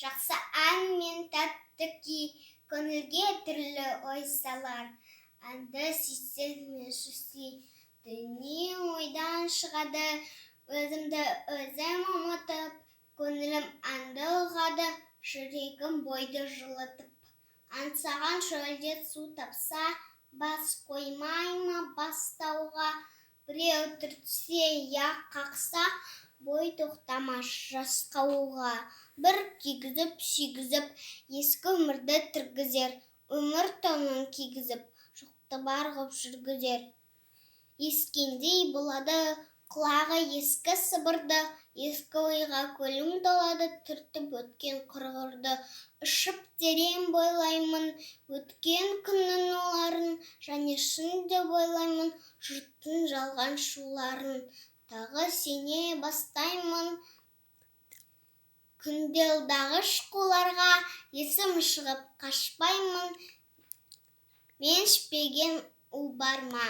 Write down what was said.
жақсы ән мен тәтті күй, көңілге түрлі ой салар. Әнді сүйсем сүй, дүние ойдан шығады, өзімді өзім ұмытып, көңілім әнді ұғады, жүрегім бойды жылытып. Аңсаған шөлде су тапса, бас қоймай ма бастауға, біреу түртсе яқ қақса, бой тоқтамас жас қағуға. Бір күйгізіп, сүйгізіп, ескі өмірді тіргізер, өмір тонын кигізіп, жоқты бар ғып жүргізер. Ескендей болады құлағы ескі сыбырды, ескі ойға көлім толады, түртіп өткен құрғырды. Ұшып терең бойлаймын өткен күннің оларын, және шын деп ойлаймын жұрттың жалған шуларын. Тағы сене бастаймын күнделдағыш қуларға, есім шығып қашпаймын, мен ішпеген у бар ма?